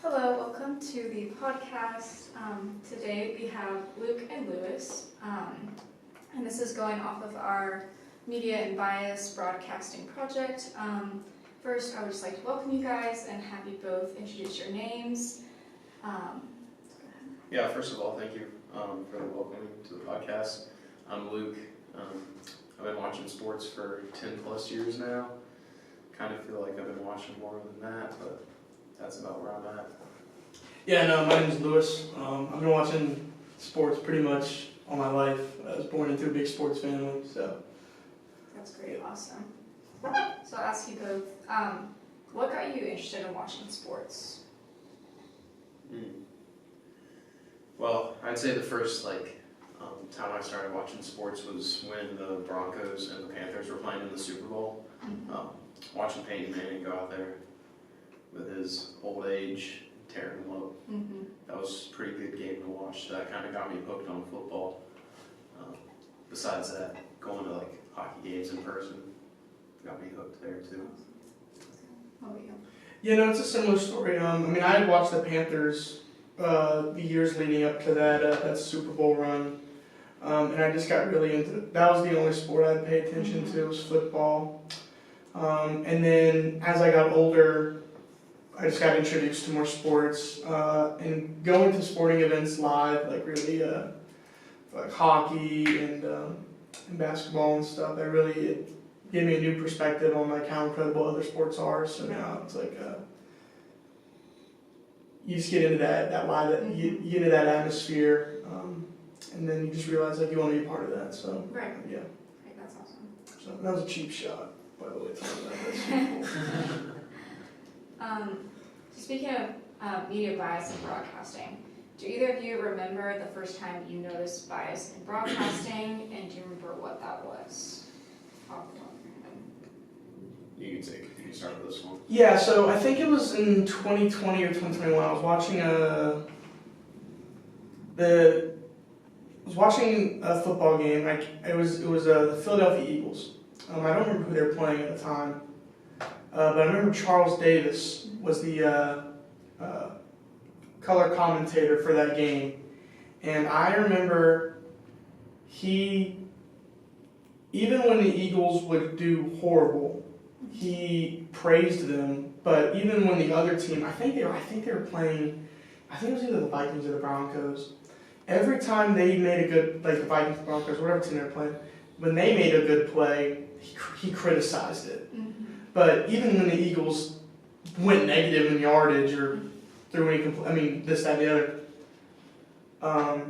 Hello, welcome to the podcast. Today we have Luke and Lewis, and this is going off of our media and bias broadcasting project. First, I would just like to welcome you guys and have you both introduce your names. Yeah, first of all, thank you for the welcoming to the podcast. I'm Luke. I've been watching sports for 10 plus years now. Kind of feel like I've been watching more than that, but that's about where I'm at. Yeah, no, my name's Lewis. I've been watching sports pretty much all my life. I was born into a big sports family, so. That's great, awesome. So I'll ask you both, what got you interested in watching sports? Well, I'd say the first time I started watching sports was when the Broncos and the Panthers were playing in the Super Bowl. Watching Peyton Manning go out there with his old age, tearing them up. That was a pretty good game to watch. That kind of got me hooked on football. Besides that, going to hockey games in person got me hooked there too. How about you? Yeah, no, it's a similar story. I had watched the Panthers the years leading up to that Super Bowl run, and I just got really into it. That was the only sport I'd pay attention to, was football. And then as I got older, I just got introduced to more sports, and going to sporting events live, like hockey and basketball and stuff. It gave me a new perspective on how incredible other sports are. So now it's you just get into that live, you get into that atmosphere, and then you just realize you want to be a part of that. So Right. Yeah. Right, that's awesome. So that was a cheap shot, by the way. That's cool. Speaking of media bias in broadcasting, do either of you remember the first time you noticed bias in broadcasting, and do you remember what that was? You can start with this one. Yeah, so I think it was in 2020 or 2021. I was watching a football game. It was the Philadelphia Eagles. I don't remember who they were playing at the time, but I remember Charles Davis was the color commentator for that game, and I remember even when the Eagles would do horrible, he praised them. But even when the other team, I think they were playing, I think it was either the Vikings or the Broncos. Every time they made a good, the Vikings, Broncos, whatever team they were playing, when they made a good play, he criticized it. But even when the Eagles went negative in yardage or threw any this, that, and the other,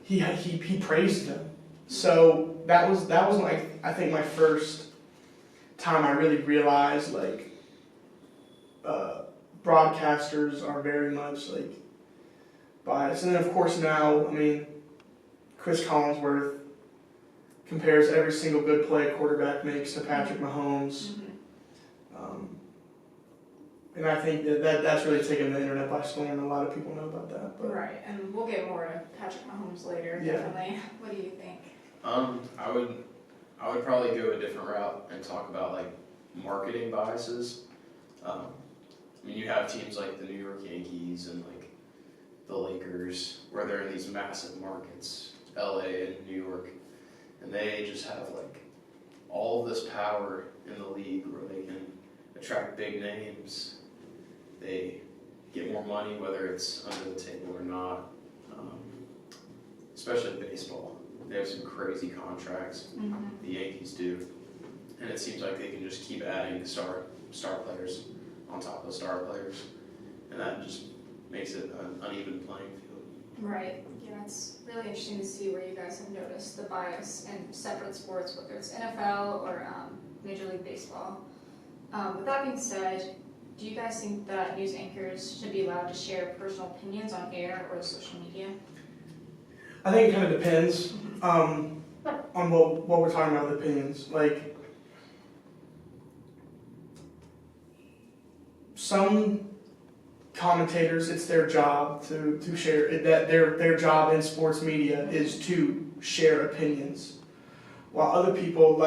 he praised them. So that was I think my first time I really realized broadcasters are very much biased. And then of course now, Chris Collinsworth compares every single good play a quarterback makes to Patrick Mahomes. And I think that's really taken the internet by storm. A lot of people know about that. But. Right, and we'll get more to Patrick Mahomes later, Yeah. definitely. What do you think? I would probably go a different route and talk about marketing biases. You have teams like the New York Yankees and the Lakers, where they're in these massive markets, LA and New York, and they just have all of this power in the league where they can attract big names. They get more money whether it's under the table or not. Especially in baseball, they have some crazy contracts. The Yankees do, and it seems like they can just keep adding star players on top of star players, and that just makes it an uneven playing field. Right, yeah, it's really interesting to see where you guys have noticed the bias in separate sports, whether it's NFL or Major League Baseball. With that being said, do you guys think that news anchors should be allowed to share personal opinions on air or social media? I think it kind of depends on what we're talking about with opinions. Some commentators, it's their job to share that their job in sports media is to share opinions, while other people,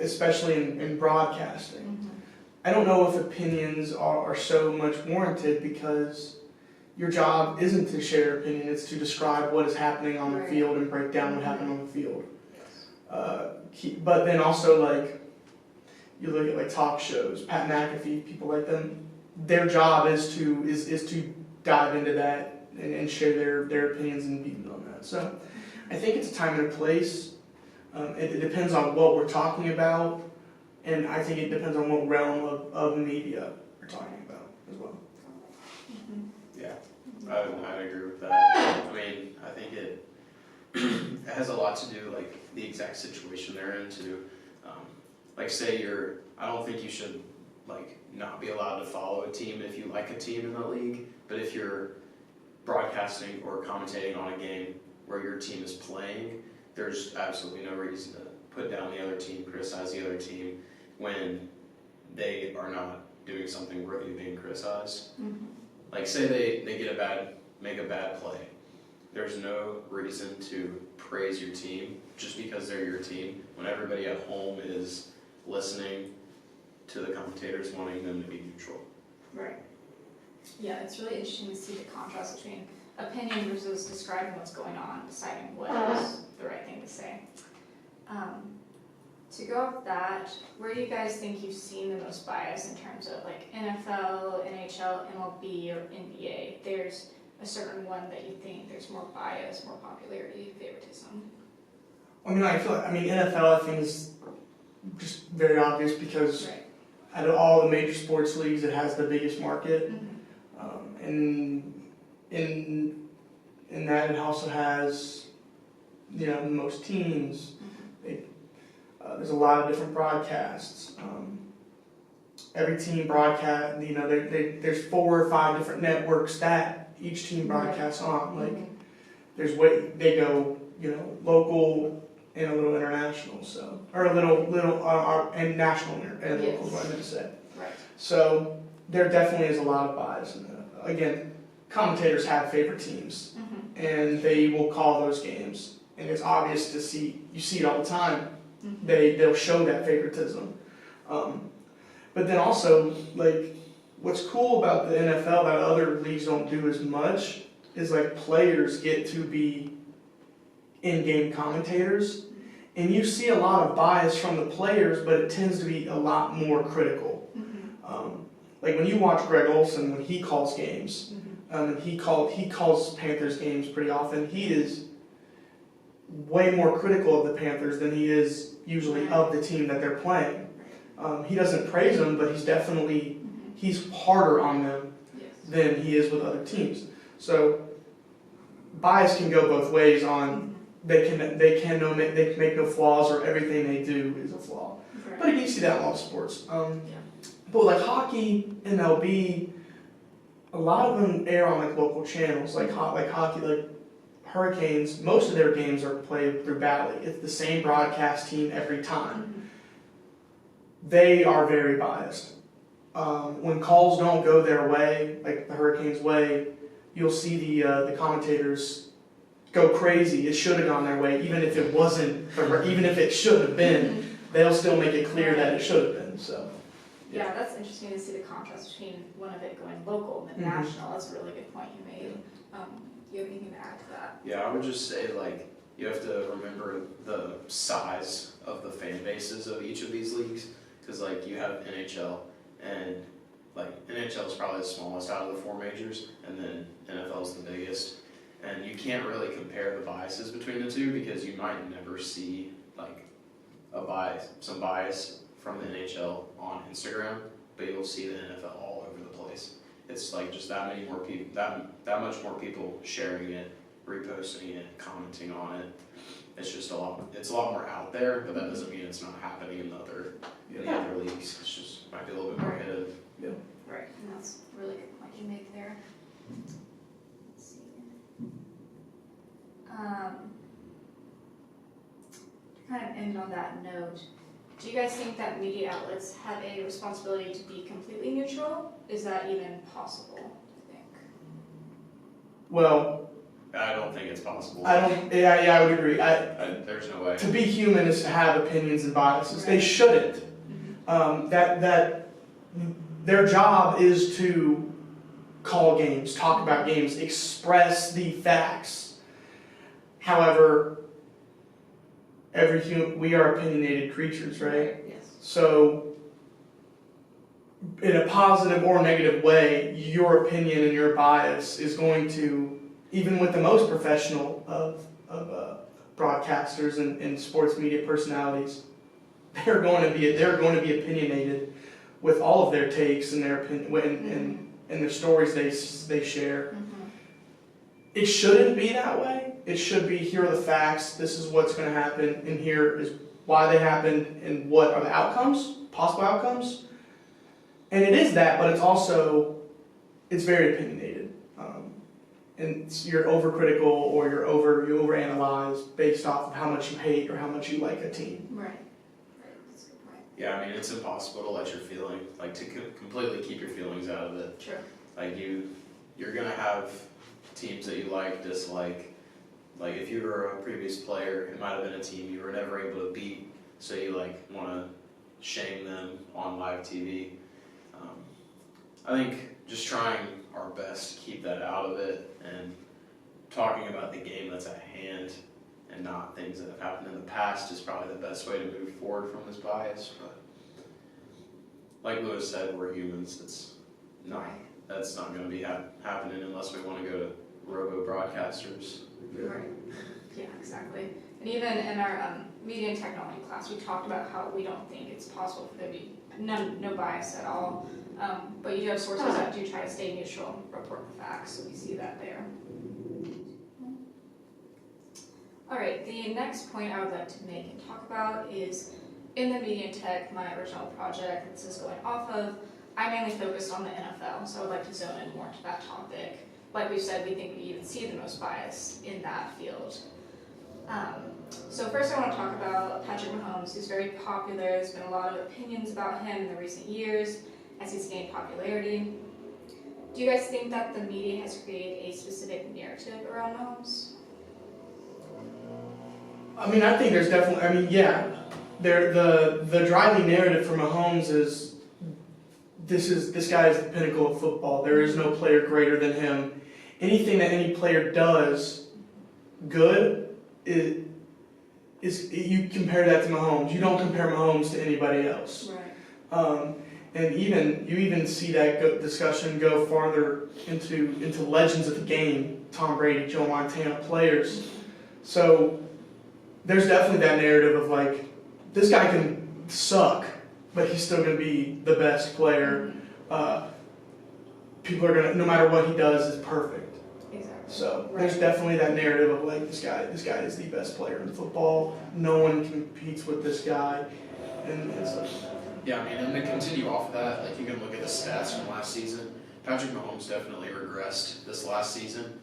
especially in broadcasting, I don't know if opinions are so much warranted because your job isn't to share opinion, it's to describe what is happening on the Right. field and break down what happened on the field. But then also, like, you look at like talk shows, Pat McAfee, people like them, their job is to dive into that and share their opinions and views on that. So I think it's a time and a place. It depends on what we're talking about, and I think it depends on what realm of media we're talking about as well. Yeah, I'd agree with that. I mean, I think it has a lot to do, like, the exact situation they're in too. Like, say I don't think you should, like, not be allowed to follow a team if you like a team in the league, but if you're broadcasting or commentating on a game where your team is playing, there's absolutely no reason to put down the other team, criticize the other team when they are not doing something worthy of being criticized. Mm-hmm. Like, say they make a bad play. There's no reason to praise your team just because they're your team when everybody at home is listening to the commentators wanting them to be neutral. Right. Yeah, it's really interesting to see the contrast between opinion versus describing what's going on, deciding what is the right thing to say. To go off that, where do you guys think you've seen the most bias in terms of like NFL, NHL, MLB, or NBA? There's a certain one that you think there's more bias, more popularity, favoritism? NFL I think is just very obvious because Right. out of all the major sports leagues, it has the biggest market. Mm-hmm. And in that it also has, the most teams. There's a lot of different broadcasts. Every team broadcast, there's 4 or 5 different networks that each team broadcasts on. Like, there's they go, local and a little international, or a little and national and local is what I meant to say. Right. So there definitely is a lot of bias in that. Again, commentators have favorite teams, and they will call those games, and it's obvious to see. You see it all the time. They'll show that favoritism, but then also, like, what's cool about the NFL that other leagues don't do as much is, like, players get to be in-game commentators, and you see a lot of bias from the players, but it tends to be a lot more critical. Like when you watch Greg Olson when he calls games, and he calls Panthers games pretty often. He is way more critical of the Panthers than he is usually of the team that they're playing. He doesn't praise them, but he's harder on them than he is with other teams. So bias can go both ways. On they make no flaws, or everything they do is a flaw. Right. But you see that in a lot of sports. But like hockey, MLB, a lot of them air on like local channels, like hockey, like Hurricanes. Most of their games are played through Bally. It's the same broadcast team every time. They are very biased. When calls don't go their way, like the Hurricanes' way, you'll see the commentators go crazy. It should have gone their way, even if it wasn't, even if it should have been. They'll still make it clear that it should have been. So. Yeah, that's interesting to see the contrast between one of it going local and then national. That's a really good point you made. Do you have anything to add to that? Yeah, I would just say, like, you have to remember the size of the fan bases of each of these leagues, because, like, you have NHL, and, like, NHL is probably the smallest out of the 4 majors, and then NFL is the biggest, and you can't really compare the biases between the two, because you might never see, like, some bias from the NHL on Instagram, but you'll see the NFL all over the place. It's like just that many more people, that much more people sharing it, reposting it, commenting on it. It's just it's a lot more out there, but that doesn't mean it's not happening in the other leagues. It's just might be a little bit more hidden. Yeah. Right, and that's a really good point you make there. Let's see. To kind of end on that note, do you guys think that media outlets have a responsibility to be completely neutral? Is that even possible, do you think? Well, I don't think it's possible. I would agree. There's no way. To be human is to have opinions and biases. Right. They shouldn't. their job is to call games, talk about games, express the facts. However, we are opinionated creatures, right? Yes. So, in a positive or negative way, your opinion and your bias is going to, even with the most professional of broadcasters and sports media personalities, they're going to be opinionated with all of their takes and their opinion and the stories they share. Mm-hmm. It shouldn't be that way. It should be, here are the facts, this is what's going to happen, and here is why they happened, and what are the outcomes, possible outcomes. And it is that, but it's very opinionated. And you're overcritical, or you overanalyze based off of how much you hate or how much you like a team. Right. That's a good point. Yeah, I mean, it's impossible to let your feeling, like, to completely keep your feelings out of it. True. Like, you're gonna have teams that you like, dislike. Like, if you were a previous player, it might have been a team you were never able to beat, so you, like, want to shame them on live TV. I think just trying our best to keep that out of it and talking about the game that's at hand and not things that have happened in the past is probably the best way to move forward from this bias. But like Lewis said, we're humans. That's not going to be happening unless we want to go to robo-broadcasters. Right. Yeah, exactly. And even in our media and technology class, we talked about how we don't think it's possible for there to be no bias at all. But you do have sources that do try to stay neutral, report the facts, so we see that there. All right, the next point I would like to make and talk about is in the media and tech, my original project this is going off of, I mainly focused on the NFL, so I would like to zone in more into that topic. Like we said, we think we even see the most bias in that field. So first I want to talk about Patrick Mahomes, who's very popular. There's been a lot of opinions about him in the recent years as he's gained popularity. Do you guys think that the media has created a specific narrative around Mahomes? I mean, I think there's definitely, the driving narrative for Mahomes is this guy is the pinnacle of football. There is no player greater than him. Anything that any player does good is you compare that to Mahomes. You don't compare Mahomes to anybody else. Right. And you even see that discussion go farther into legends of the game, Tom Brady, Joe Montana, players. So there's definitely that narrative of like, this guy can suck, but he's still going to be the best player. People are going to, no matter what he does, is perfect. Exactly. So there's definitely that narrative of like, this guy is the best player in football. No one competes with this guy. And so. Yeah, I mean, and to continue off of that, like you can look at the stats from last season. Patrick Mahomes definitely regressed this last season.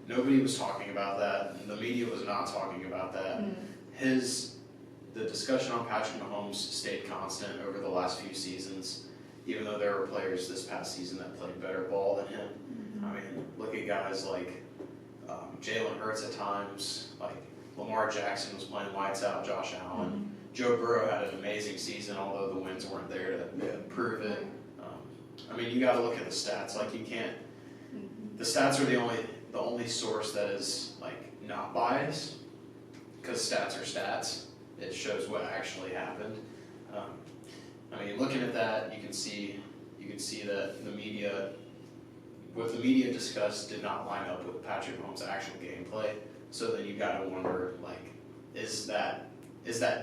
Nobody was talking about that. The media was not talking about that. The discussion on Patrick Mahomes stayed constant over the last few seasons, even though there were players this past season that played better ball than him. I mean, look at guys like Jalen Hurts at times, like Lamar Jackson was playing lights out, Josh Allen. Joe Burrow had an amazing season, although the wins weren't there to prove it. I mean, you got to look at the stats. Like you can't. The stats are the only source that is like not biased, because stats are stats. It shows what actually happened. I mean, looking at that, you can see that what the media discussed did not line up with Patrick Mahomes' actual gameplay. So then you got to wonder, like, is that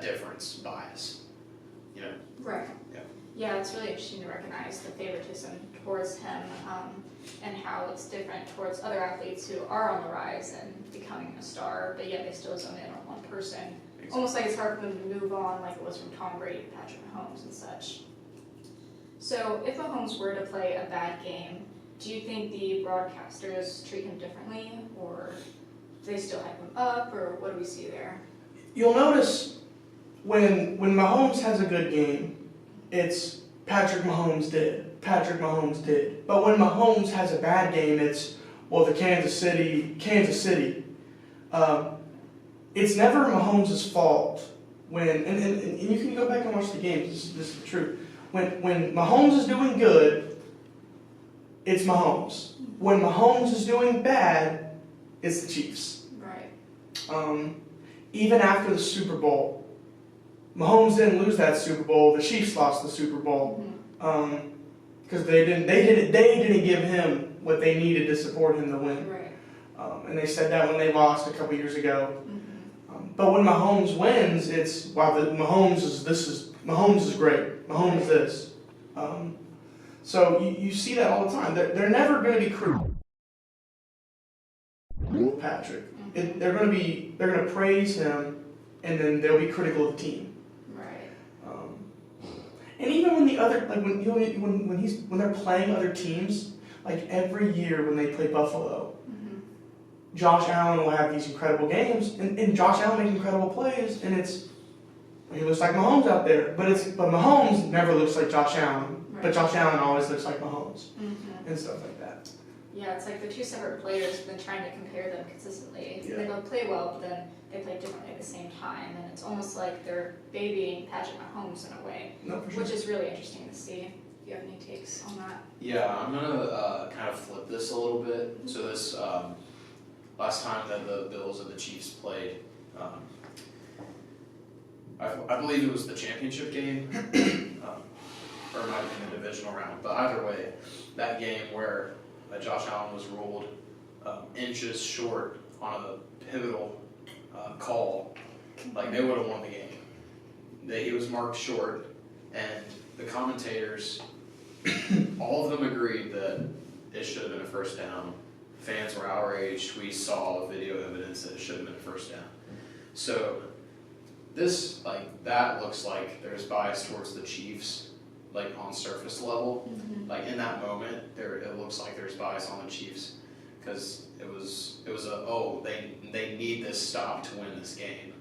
difference bias? You know? Right. Yeah. Yeah, it's really interesting to recognize the favoritism towards him and how it's different towards other athletes who are on the rise and becoming a star, but yet they still zone in on one person. Exactly. Almost like it's hard for them to move on like it was from Tom Brady to Patrick Mahomes and such. So if Mahomes were to play a bad game, do you think the broadcasters treat him differently, or do they still hype him up, or what do we see there? You'll notice when Mahomes has a good game, it's Patrick Mahomes did. Patrick Mahomes did. But when Mahomes has a bad game, it's, well, the Kansas City. It's never Mahomes' fault when, and you can go back and watch the games, this is the truth. When Mahomes is doing good, it's Mahomes. When Mahomes is doing bad, it's the Chiefs. Right. Even after the Super Bowl, Mahomes didn't lose that Super Bowl. The Chiefs lost the Super Bowl because they didn't give him what they needed to support him to win. Right. And they said that when they lost a couple years ago. But when Mahomes wins, it's wow. Mahomes is great. Mahomes this. So you see that all the time. They're never going to be critical. Patrick. They're going to praise him, and then they'll be critical of the team. Right. And even when the other when they're playing other teams, like every year when they play Buffalo, Josh Allen will have these incredible games, and Josh Allen makes incredible plays, and he looks like Mahomes out there. But Mahomes never looks like Josh Allen, but Josh Allen always looks like Mahomes, and stuff like that. Yeah, it's like they're two separate players, but then trying to compare them consistently. They both play well, but then they play differently at the same time, and it's almost like they're babying Patrick Mahomes in a way, No, for sure. which is really interesting to see. Do you have any takes on that? Yeah, I'm gonna kind of flip this a little bit. So this last time that the Bills and the Chiefs played, I believe it was the championship game, or it might have been the divisional round. But either way, that game where Josh Allen was ruled inches short on a pivotal call, like they would have won the game. He was marked short, and the commentators, all of them agreed that it should have been a first down. Fans were outraged. We saw video evidence that it should have been a first down. So this, that looks like there's bias towards the Chiefs, on surface level. In that moment, it looks like there's bias on the Chiefs because it was they need this stop to win this game,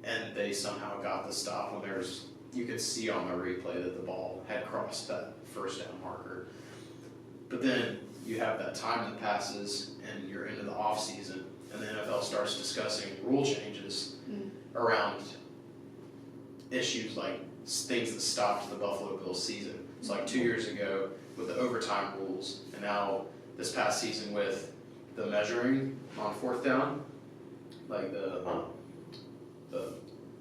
and they somehow got the stop when you could see on the replay that the ball had crossed that first down marker. But then you have that time that passes, and you're into the off season, and the NFL starts discussing rule changes around issues like things that stopped the Buffalo Bills season. It's like 2 years ago with the overtime rules, and now this past season with the measuring on fourth down, the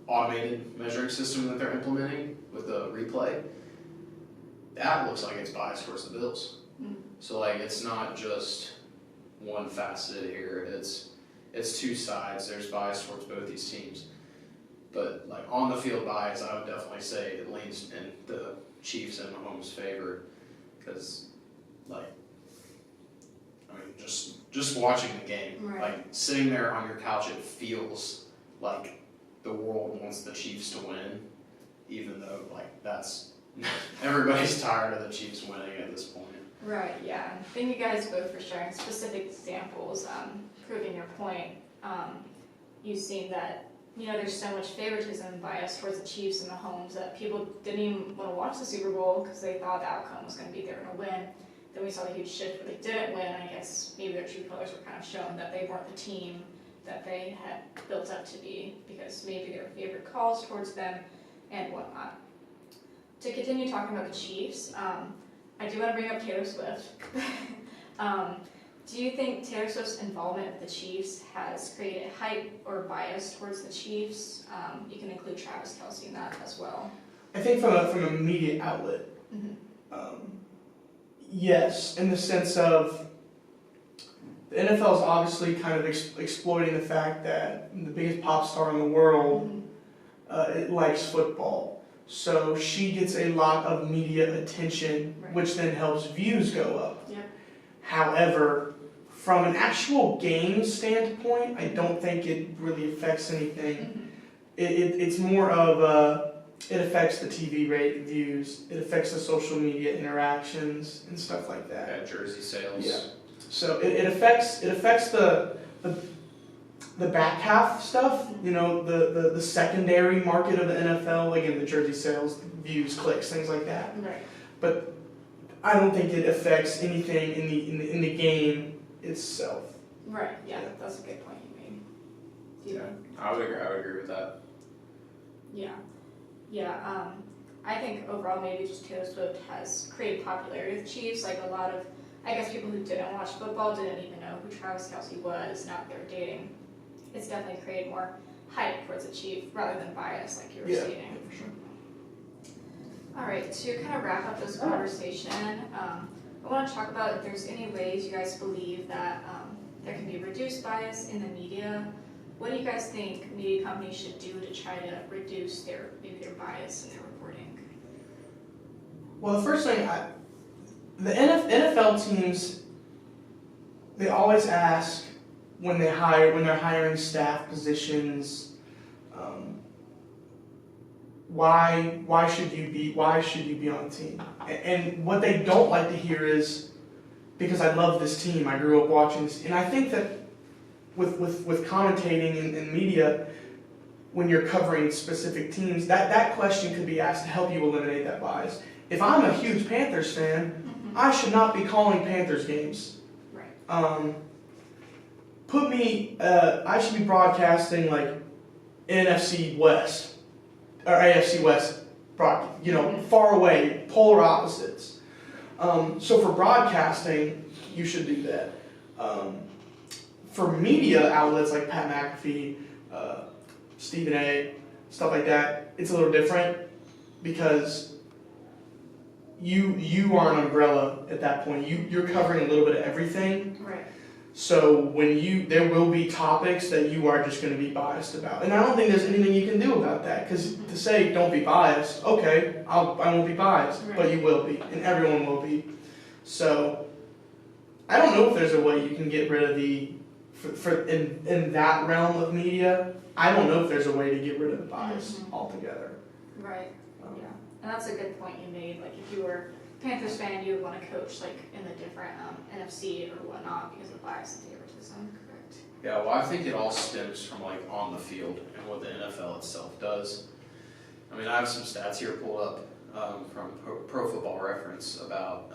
automated measuring system that they're implementing with the replay. That looks like it's biased towards the Bills. So it's not just one facet here. It's two sides. There's bias towards both these teams. But on the field bias, I would definitely say it leans in the Chiefs and Mahomes' favor, because just watching the game, sitting there on your couch, it feels like the world wants the Chiefs to win, even though that's everybody's tired of the Chiefs winning at this point. Right, yeah. And thank you guys both for sharing specific examples, proving your point. You've seen that there's so much favoritism and bias towards the Chiefs and Mahomes that people didn't even want to watch the Super Bowl because they thought the outcome was going to be they were going to win. Then we saw a huge shift where they didn't win, and I guess maybe their true colors were kind of shown that they weren't the team that they had built up to be because maybe there were favorite calls towards them and whatnot. To continue talking about the Chiefs, I do want to bring up Taylor Swift. Do you think Taylor Swift's involvement with the Chiefs has created hype or bias towards the Chiefs? You can include Travis Kelce in that as well. I think from a media outlet, yes, in the sense of the NFL is obviously kind of exploiting the fact that the biggest pop star in the world it likes football. So she gets a lot of media attention, which then helps views go up. Yep. However, from an actual game standpoint, I don't think it really affects anything. It's more of it affects the TV rate views, it affects the social media interactions and stuff like that. Yeah, jersey sales. Yeah. So it affects the back half stuff, the secondary market of the NFL, again, the jersey sales, views, clicks, things like that. Right. But I don't think it affects anything in the game itself. Right. Yeah, that's a good point you made. I would agree with that. Yeah. Yeah. I think overall maybe just Taylor Swift has created popularity with Chiefs. Like a lot of, I guess people who didn't watch football didn't even know who Travis Kelce was. Now that they're dating, it's definitely created more hype towards the Chief rather than bias, like you were stating. For sure. All right, to kind of wrap up this conversation, I want to talk about if there's any ways you guys believe that there can be reduced bias in the media. What do you guys think media companies should do to try to reduce their bias in their reporting? Well, the first thing, the NFL teams, they always ask when they're hiring staff positions, why should you be on the team? And what they don't like to hear is, because I love this team, I grew up watching this, and I think that with commentating in media, when you're covering specific teams, that question could be asked to help you eliminate that bias. If I'm a huge Panthers fan, I should not be calling Panthers games. Right. I should be broadcasting like NFC West or AFC West, far away, polar opposites. So for broadcasting, you should do that. For media outlets like Pat McAfee, Stephen A., stuff like that, it's a little different because you are an umbrella at that point. You're covering a little bit of everything. Right. So there will be topics that you are just going to be biased about, and I don't think there's anything you can do about that. Because to say don't be biased, okay, I won't be biased, right. But you will be, and everyone will be. So I don't know if there's a way you can get rid of in that realm of media. I don't know if there's a way to get rid of the bias altogether. Right. Yeah, and that's a good point you made. Like if you were a Panthers fan, you would want to coach like in the different NFC or whatnot because of bias and favoritism. Correct. Yeah, well, I think it all stems from like on the field and what the NFL itself does. I mean, I have some stats here pulled up from Pro Football Reference about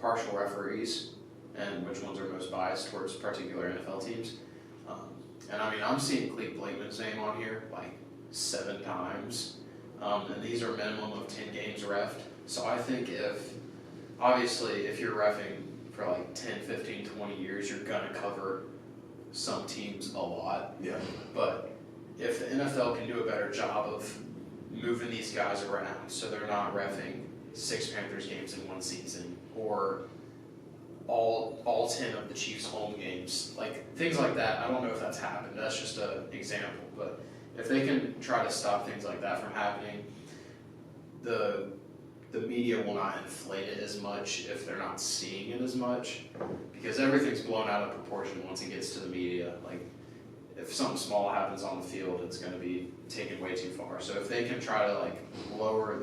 partial referees and which ones are most biased towards particular NFL teams. And I mean, I'm seeing Clete Blakeman's name on here like 7 times, and these are minimum of 10 games reffed. So I think if you're reffing for like 10, 15, 20 years, you're going to cover some teams a lot. Yeah. But if the NFL can do a better job of moving these guys around so they're not reffing 6 Panthers games in one season or all 10 of the Chiefs' home games, like things like that, I don't know if that's happened. That's just an example. But if they can try to stop things like that from happening, the media will not inflate it as much if they're not seeing it as much, because everything's blown out of proportion once it gets to the media. Like if something small happens on the field, it's going to be taken way too far. So if they can try to like lower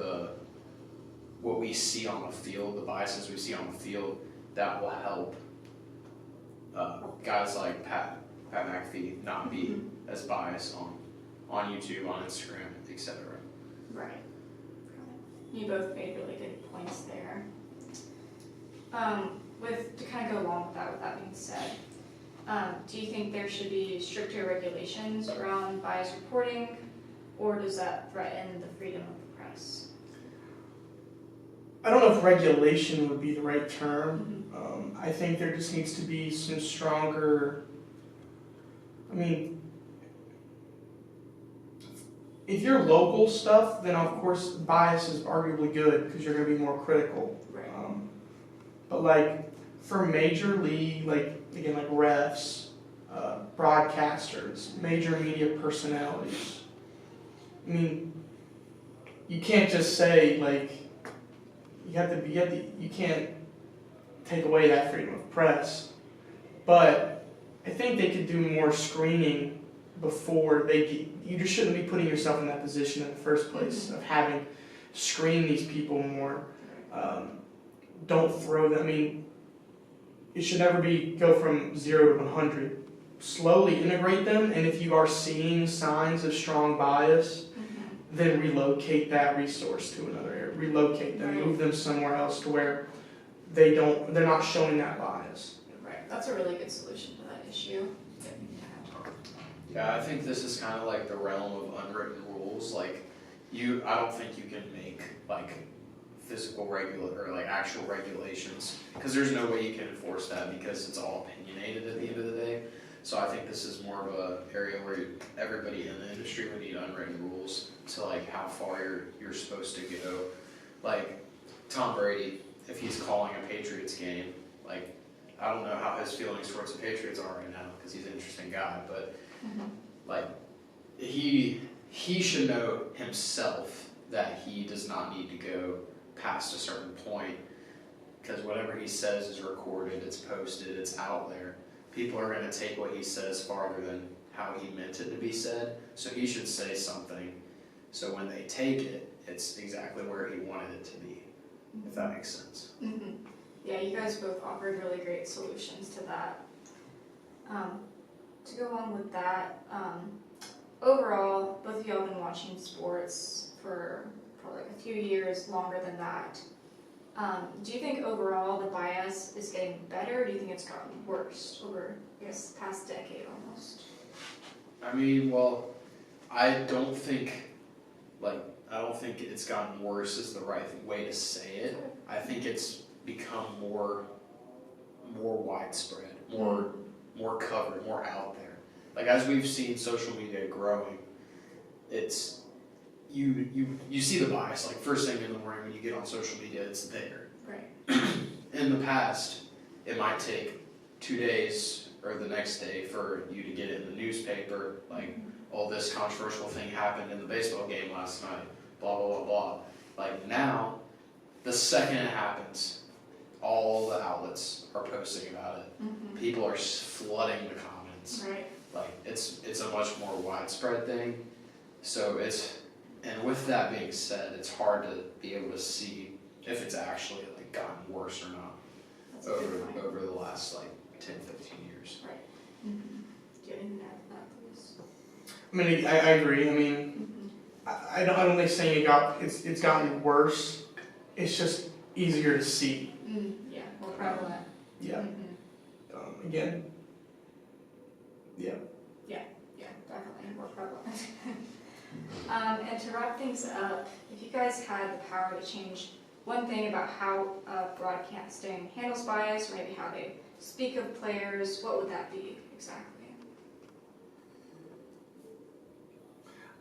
what we see on the field, the biases we see on the field, that will help guys like Pat McAfee not be as biased on YouTube, on Instagram, etc. Right. You both made really good points there. To kind of go along with that being said, do you think there should be stricter regulations around bias reporting, or does that threaten the freedom of the press? I don't know if regulation would be the right term. I think there just needs to be some stronger, if you're local stuff, then of course bias is arguably good because you're going to be more critical. Right. But like for major league, like refs, broadcasters, major media personalities, you can't just say like you can't take away that freedom of press. But I think they could do more screening before you just shouldn't be putting yourself in that position in the first place of having screen these people more. Don't throw them. It should never go from 0 to 100. Slowly integrate them, and if you are seeing signs of strong bias, then relocate that resource to another area. Relocate them, move them somewhere else to where they're not showing that bias. Right. That's a really good solution to that issue. Yeah, I think this is kind of like the realm of unwritten rules. Like, I don't think you can make like physical actual regulations, because there's no way you can enforce that because it's all opinionated at the end of the day. So I think this is more of a area where everybody in the industry would need unwritten rules to like how far you're supposed to go. Like Tom Brady, if he's calling a Patriots game, like I don't know how his feelings towards the Patriots are right now because he's an interesting guy, but like he should know himself that he does not need to go past a certain point, because whatever he says is recorded, it's posted, it's out there. People are going to take what he says farther than how he meant it to be said, so he should say something so when they take it, it's exactly where he wanted it to be, if that makes sense. Yeah, you guys both offered really great solutions to that. To go on with that, overall, both of y'all have been watching sports for probably like a few years, longer than that. Do you think overall the bias is getting better, or do you think it's gotten worse over, I guess, the past decade almost? I mean, well, I don't think it's gotten worse is the right way to say it. I think it's become more widespread, more covered, more out there. Like as we've seen social media growing, it's you see the bias, like first thing in the morning when you get on social media, it's there. Right. In the past, it might take 2 days or the next day for you to get it in the newspaper, like, oh, this controversial thing happened in the baseball game last night, blah, blah, blah, blah. Like now, the second it happens, all the outlets are posting about it. People are flooding the comments. Right. Like it's a much more widespread thing. So and with that being said, it's hard to be able to see if it's actually like gotten worse or not That's a good point. over the last like 10, 15 years. Right. Do you have anything to add to that, please? I mean, I agree. I mean, I don't think saying it's gotten worse. It's just easier to see. Yeah, more prevalent. Yeah. Again. Yeah. Yeah, definitely more prevalent. And to wrap things up, if you guys had the power to change one thing about how broadcasting handles bias, or maybe how they speak of players, what would that be exactly?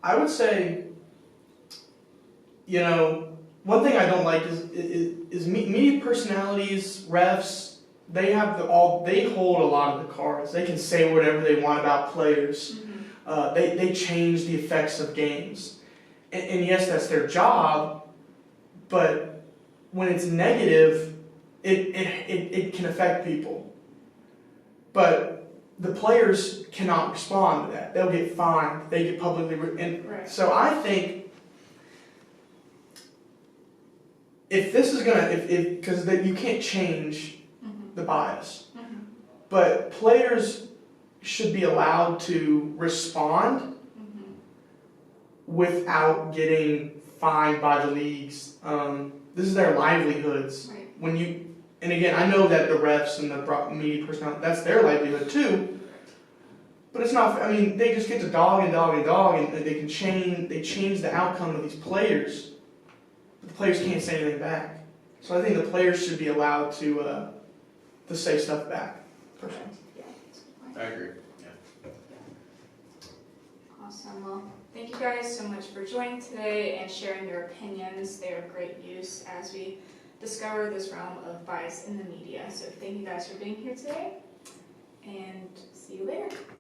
I would say, one thing I don't like is media personalities, refs. They hold a lot of the cards. They can say whatever they want about players. They change the effects of games, and yes, that's their job. But when it's negative, it can affect people. But the players cannot respond to that. They'll get fined. They get publicly Right. So I think if this is because you can't change the bias, but players should be allowed to respond without getting fined by the leagues. This is their livelihoods. Right. And again, I know that the refs and the media personnel, that's their livelihood too. But it's not. I mean, they just get to dog, and they change the outcome of these players. But the players can't say anything back. So I think the players should be allowed to say stuff back. Personally. Yeah, that's a good point. I agree. Yeah. Awesome. Well, thank you guys so much for joining today and sharing your opinions. They are of great use as we discover this realm of bias in the media. So thank you guys for being here today. And